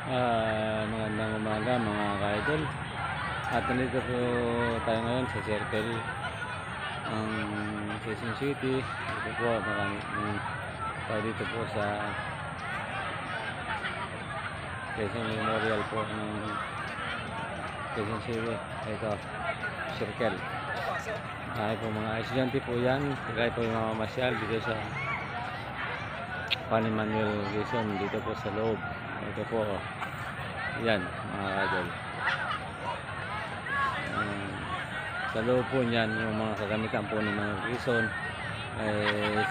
Magandang umaga mga ka-idol. At nandito po tayo ngayon sa Circle ang Quezon City. Dito po marami tayo dito po sa Quezon Memorial po ng Quezon City. Ito, Circle. Ay po mga estudyante po yan. Kaya po yung mga masyal dito sa Pan Emmanuel Quezon. Dito po sa loob. Ito po. Yan mga idol. Sa loob po niyan yung mga kagamitan po ng mga Quezon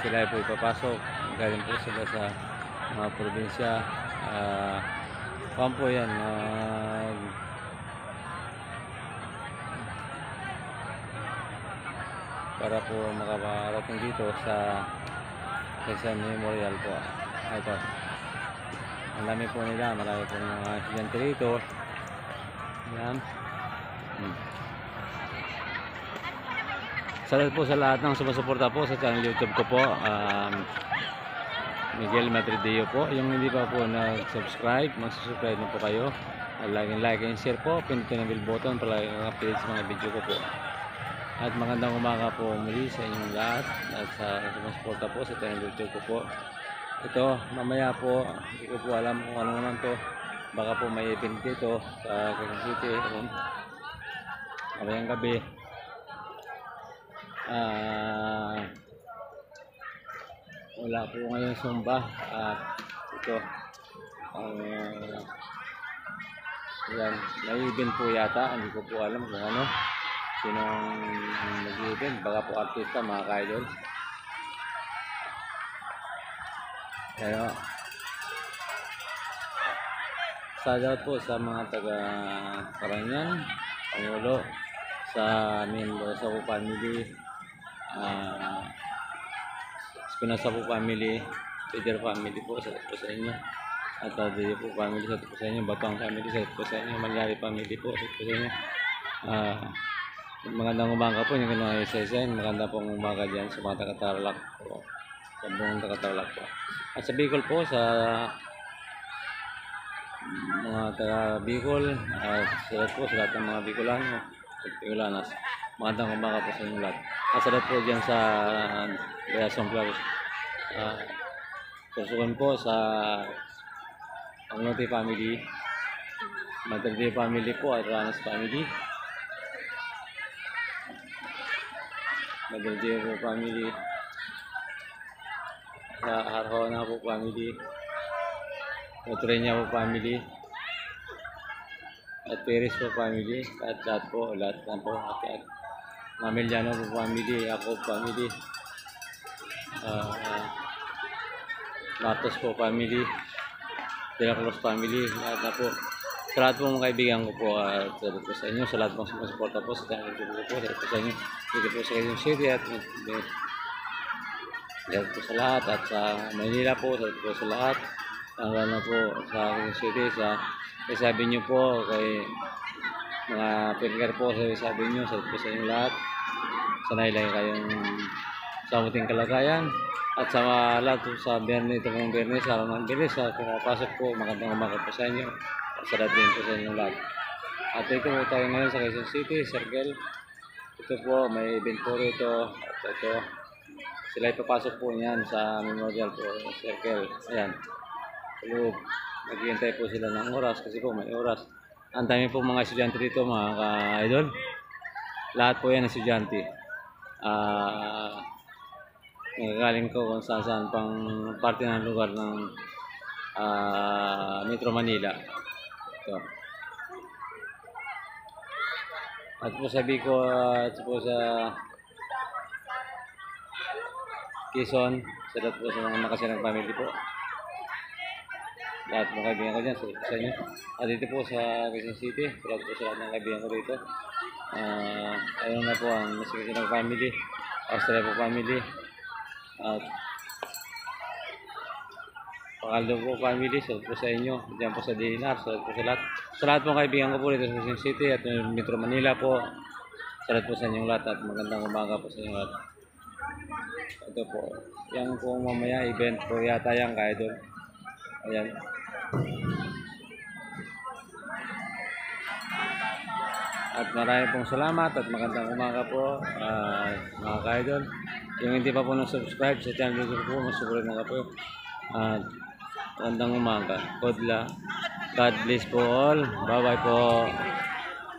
sila po ipapasok. Galing po sila sa mga probinsya. Po yan para po makaparating dito sa Quezon Memorial po. Ito, ang dami po nila, marami po mga estudyante rito. Yan. Salamat po sa lahat ng sumusuporta po sa channel YouTube ko po. Miguel Madridio po. Yung hindi pa po nag-subscribe, mag-subscribe na po kayo. Like and share po. Pinutin ang bell button para i-update sa mga video ko po. At magandang umaga po muli sa inyong lahat. At sa sumusuporta po sa channel YouTube ko po. Ito, mamaya po, hindi ko po alam kung ano naman to. Baka po may event dito sa Quezon City. Mamayang gabi. Wala po ngayon sumba. At ito, yan, may event po yata. Hindi ko po alam kung ano. Sinong nag-event. Baka po artista, mga ka-idol. Kaya shoutout po sa mga taga Karanyan, Pangulo, sa Mendoza po family, Espinosa po family, Peter family po, sa po sa inyo. At Adrio po family, sa po sa inyo. Batang family, sa po sa inyo. Malyari family po, sa po sa inyo. Magandang umaga po, yung mga isa-isa. Maganda pong umaga dyan sa mga taga-Tarlac po. Sa buong taga-Tarlac po. At sa Bicol po, sa mga taga-Bicol, at sa po, sa lahat ng mga Bicolano at Bicolanas, magandang umaga po sa inyo lahat. At sa lahat po dyan sa Reason Club, Kursukan po sa Panglote family, Madrid family po, at Ranas family, Madrid po family, sa Harhona po family, Utrenya po family, at Perez po family, at lahat na po, at Mameliano po family, ako family, Matos po family, De La Cruz family, lahat na po. Sa lahat po mga kaibigan ko po, salut po sa inyo, sa lahat pong sumusuporta po sa channel ko po, salut po sa inyo, dito po sa Quezon City, at salut po sa lahat, at sa Manila po, salut po sa lahat, lalo po sa Quezon City, sabi nyo po, kay mga pinker po, sabi nyo, salut po sa inyo lahat, sanay lang kayong sa muting kalagayan. At sa lahat sa Bernie, ito pong Bernie, sa araw ng Bernie, sa pumapasok po, magandang umaga po sa inyo. At sa lahat din po sa inyong lahat. At ito po tayo ngayon sa Quezon City, Circle. Ito po, may event po rito. At ito, sila ipapasok po niyan sa Memorial po, Circle. Ayan. Loob. Naghihintay po sila ng oras kasi po may oras. Ang dami po mga estudyante dito, mga ka-idol. Lahat po yan estudyante. Nagagaling ko kung saan pang parte ng lugar ng Metro Manila. Ito. At po sabi ko, at po sa Quezon, salat po sa mga makasirang family po. Lahat ng kaibigan ko dyan, salat po sa inyo. At dito po sa Quezon City, salat po sa lahat ng kaibigan ko dito. Ayun na po ang makasirang family, Australia po family. At Pakaldo po family, salut po sa inyo. Diyan po sa Dinar, salut po sa lahat. Sa lahat po kaibigan ko po dito sa Quezon City at Metro Manila po. Salut po sa inyong lahat at magandang umaga po sa inyong lahat. Ito po, yan po mamaya event po yata yan, ka-idol. Ayan. At marami pong salamat at magandang umaga po, mga ka-idol. Yung hindi pa po nag-subscribe sa channel ko po, masubscribe na po. At magandang umaga. God bless po all. Bye-bye po.